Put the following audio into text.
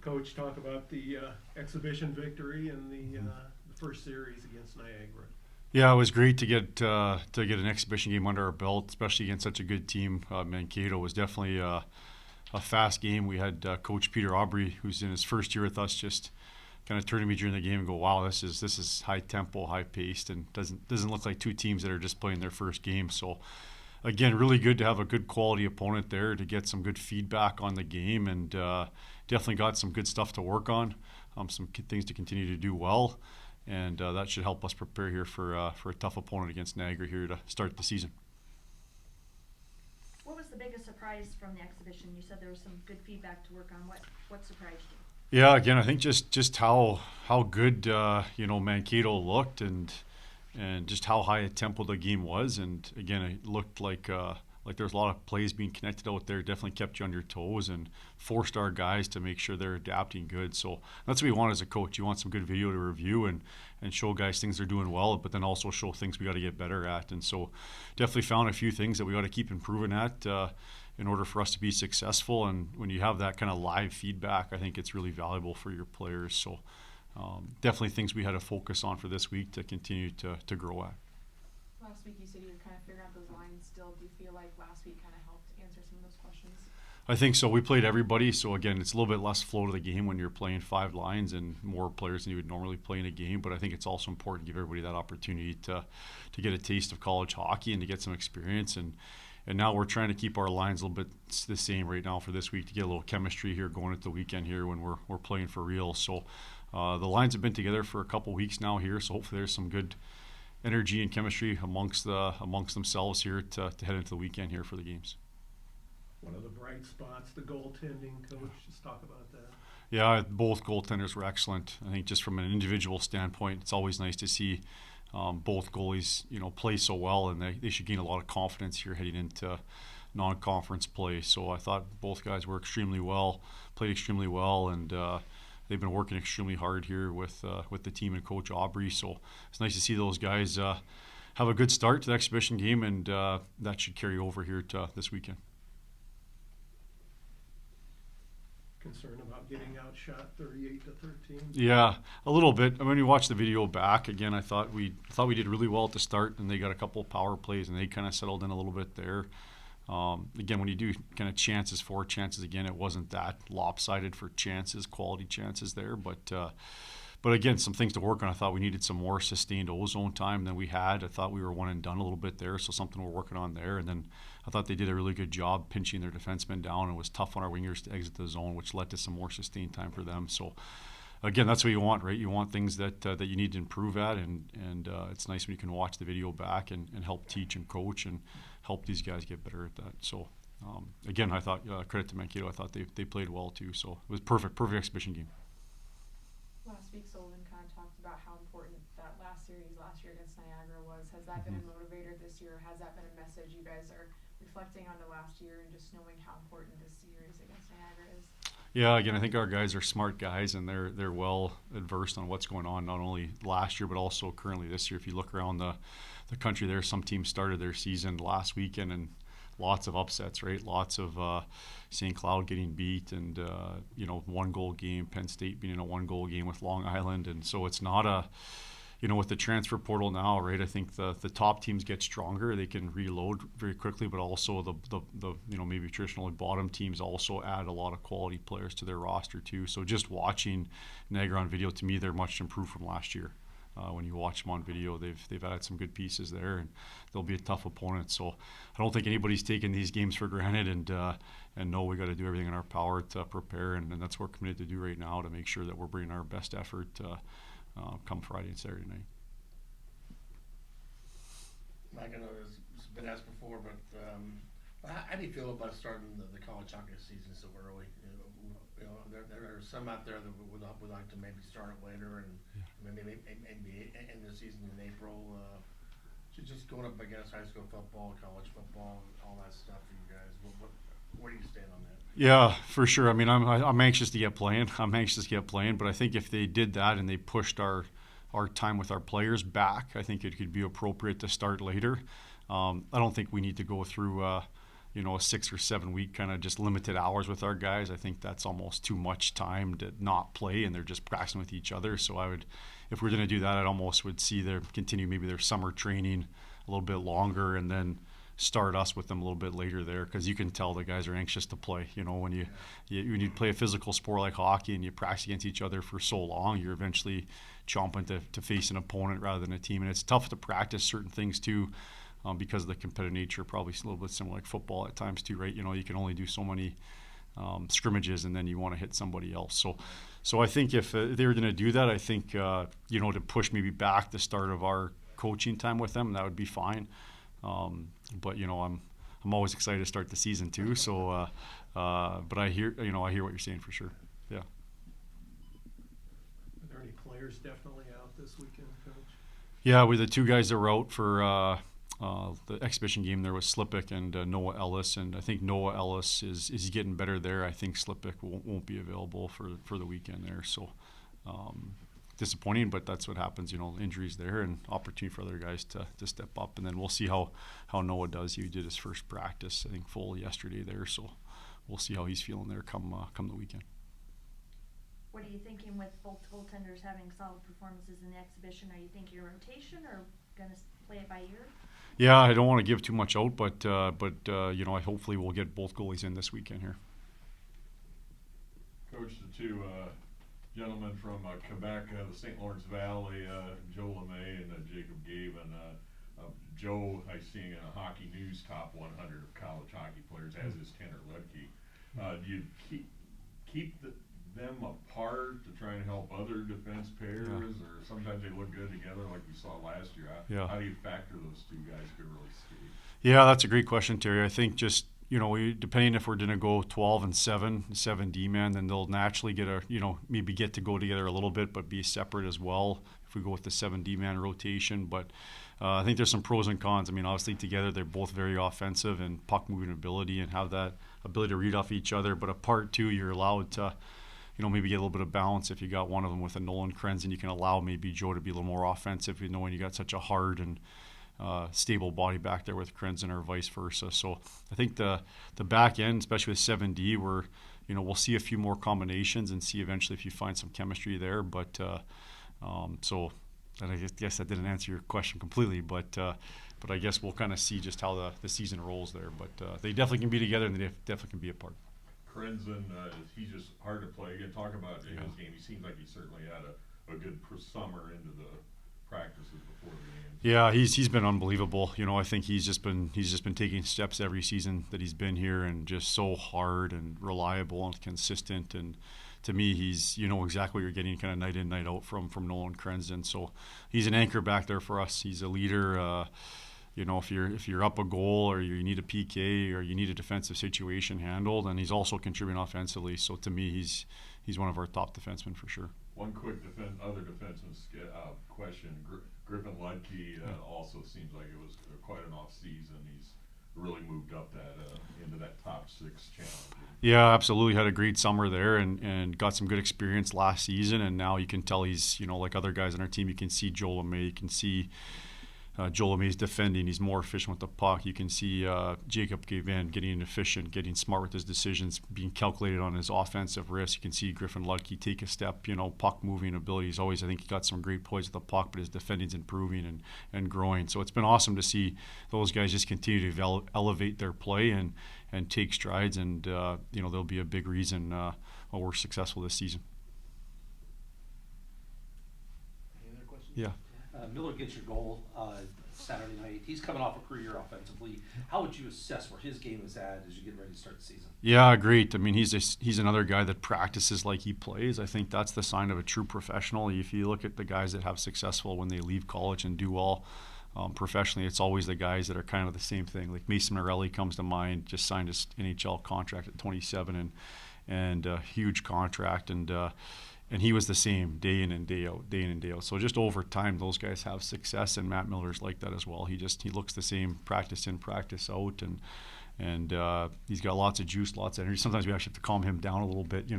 Coach, talk about the exhibition victory in the first series against Niagara. Yeah, it was great to get an exhibition game under our belt, especially against such a good team. Mankato was definitely a fast game. We had Coach Peter Aubry, who's in his first year with us, just kind of turning to me during the game and go, "Wow, this is high tempo, high paced, and doesn't look like two teams that are just playing their first game." So again, really good to have a good quality opponent there to get some good feedback on the game, and definitely got some good stuff to work on, some things to continue to do well, and that should help us prepare here for a tough opponent against Niagara here to start the season. What was the biggest surprise from the exhibition? You said there was some good feedback to work on. What surprised you? Yeah, again, I think just how good Mankato looked, and just how high a tempo the game was, and again, it looked like there was a lot of plays being connected out there. Definitely kept you on your toes and forced our guys to make sure they're adapting good. So that's what you want as a coach. You want some good video to review and show guys things they're doing well, but then also show things we got to get better at. And so definitely found a few things that we got to keep improving at in order for us to be successful. And when you have that kind of live feedback, I think it's really valuable for your players. So definitely things we had to focus on for this week to continue to grow at. Last week you said you were kind of figuring out those lines still. Do you feel like last week kind of helped answer some of those questions? I think so. We played everybody, so again, it's a little bit less flow to the game when you're playing five lines and more players than you would normally play in a game. But I think it's also important to give everybody that opportunity to get a taste of college hockey and to get some experience. And now we're trying to keep our lines a little bit the same right now for this week to get a little chemistry here going into the weekend here when we're playing for real. So the lines have been together for a couple weeks now here, so hopefully there's some good energy and chemistry amongst themselves here to head into the weekend here for the games. One of the bright spots, the goaltending, Coach. Just talk about that. Yeah, both goaltenders were excellent. I think just from an individual standpoint, it's always nice to see both goalies, play so well, and they should gain a lot of confidence here heading into non-conference play. So I thought both guys were played extremely well, and they've been working extremely hard here with the team and Coach Aubry. So it's nice to see those guys have a good start to the exhibition game, and that should carry over here to this weekend. Concern about getting outshot 38-13? Yeah, a little bit. I mean, when you watch the video back again, I thought we did really well at the start, and they got a couple of power plays, and they kind of settled in a little bit there. Again, when you do kind of chances again, it wasn't that lopsided for quality chances there, but again, some things to work on. I thought we needed some more sustained O-zone time than we had. I thought we were one and done a little bit there, so something we're working on there. And then I thought they did a really good job pinching their defensemen down, and it was tough on our wingers to exit the zone, which led to some more sustained time for them. So again, that's what you want, right? You want things that you need to improve at, and it's nice when you can watch the video back and help teach and coach and help these guys get better at that. So again, I thought credit to Mankato. I thought they played well too. So it was perfect exhibition game. Last week, Sullivan kind of talked about how important that last series last year against Niagara was. Has that been a motivator this year? Has that been a message you guys are reflecting on the last year and just knowing how important this series against Niagara is? Yeah, again, I think our guys are smart guys, and they're well adversed on what's going on, not only last year but also currently this year. If you look around the country, there some teams started their season last weekend and lots of upsets, right? Lots of St. Cloud getting beat, and one goal game, Penn State being in a one goal game with Long Island, and so it's not a with the transfer portal now, right? I think the top teams get stronger; they can reload very quickly, but also the maybe traditional bottom teams also add a lot of quality players to their roster too. So just watching Niagara on video, to me, they're much improved from last year. When you watch them on video, they've added some good pieces there, and they'll be a tough opponent. So I don't think anybody's taking these games for granted, and know we got to do everything in our power to prepare, and that's what we're committed to do right now to make sure that we're bringing our best effort come Friday and Saturday night. Mike, I know this has been asked before, but how do you feel about starting the college hockey season so early? There are some out there that would like to maybe start it later and maybe end the season in April. Just going up against high school football, college football, all that stuff for you guys. Where do you stand on that? Yeah, for sure. I mean, I'm anxious to get playing. But I think if they did that and they pushed our time with our players back, I think it could be appropriate to start later. I don't think we need to go through a 6 or 7 week kind of just limited hours with our guys, I think that's almost too much time to not play, and they're just practicing with each other. So if we're going to do that, I'd almost would see them continue maybe their summer training a little bit longer, and then start us with them a little bit later there, because you can tell the guys are anxious to play. When you play a physical sport like hockey and you practice against each other for so long, you're eventually chomping to face an opponent rather than a team, and it's tough to practice certain things too, because of the competitive nature. Probably a little bit similar like football at times too, right? You can only do so many scrimmages, and then you want to hit somebody else. So I think if they were going to do that, I think to push maybe back the start of our coaching time with them, that would be fine. But I'm always excited to start the season too. So, but I hear what you're saying for sure. Yeah. Are there any players definitely out this weekend, Coach? Yeah, with the two guys that were out for the exhibition game, there was Slipik and Noah Ellis, and I think Noah Ellis is getting better there. I think Slipik won't be available for the weekend there. So. Disappointing, but that's what happens, injuries there, and opportunity for other guys to step up. And then we'll see how Noah does. He did his first practice, I think, full yesterday there, so we'll see how he's feeling there come the weekend. What are you thinking with both goaltenders having solid performances in the exhibition? Are you thinking rotation or going to play it by ear? Yeah, I don't want to give too much out, but I hopefully we'll get both goalies in this weekend here. Coach, the two gentlemen from Quebec, the St. Lawrence Valley, Joe LeMay and Jacob Gavin. Joe, I seeing in a Hockey News top 100 of college hockey players, as is Tanner Ludke. Do you keep them apart to try and help other defense pairs, or sometimes they look good together like we saw last year? How do you factor those two guys to really skate? Yeah, that's a great question, Terry. I think just depending if we're going to go 12 and 7 D-man, then they'll naturally get maybe get to go together a little bit, but be separate as well if we go with the 7 D-man rotation. But I think there's some pros and cons. I mean, obviously together they're both very offensive and puck moving ability and have that ability to read off each other. But apart too, you're allowed to, maybe get a little bit of balance. If you got one of them with a Nolan Krenzen, you can allow maybe Joe to be a little more offensive, when you got such a hard and stable body back there with Krenzen, or vice versa. So I think the back end, especially with 7D, we'll see a few more combinations and see eventually if you find some chemistry there. But so I guess that didn't answer your question completely, but I guess we'll kind of see just how the season rolls there. But they definitely can be together, and they definitely can be apart. Krenzen, he's just hard to play. Again, talk about his game. He seems like he certainly had a good summer into the practices before the games. Yeah, he's been unbelievable. I think he's just been taking steps every season that he's been here, and just so hard and reliable and consistent. And to me, he's exactly what you're getting kind of night in, night out from Nolan Krenzen. So he's an anchor back there for us. He's a leader. If you're up a goal, or you need a PK, or you need a defensive situation handled, and he's also contributing offensively. So to me, he's one of our top defensemen for sure. One quick other defenseman question. Griffin Ludke also seems like it was quite an off season. He's really moved up into that top 6 challenge. Yeah, absolutely. Had a great summer there, and got some good experience last season. And now you can tell he's like other guys on our team. You can see Joel LeMay. You can see Joel LeMay's defending. He's more efficient with the puck. You can see Jacob Gavin getting efficient, getting smart with his decisions, being calculated on his offensive risk. You can see Griffin Ludke take a step, puck moving abilities. Always, I think he got some great poise with the puck, but his defending's improving and growing. So it's been awesome to see those guys just continue to elevate their play and take strides. And, they'll be a big reason why we're successful this season. Any other questions? Yeah. Miller gets your goal Saturday night. He's coming off a career year offensively. How would you assess where his game is at as you get ready to start the season? Yeah, great. I mean, he's another guy that practices like he plays. I think that's the sign of a true professional. If you look at the guys that have successful when they leave college and do well professionally, it's always the guys that are kind of the same thing. Like Mason Morelli comes to mind, just signed his NHL contract at 27 and a huge contract, and he was the same day in and day out. So just over time, those guys have success, and Matt Miller's like that as well. He looks the same, practice in, practice out, and he's got lots of juice, lots of energy. Sometimes we actually have to calm him down a little bit,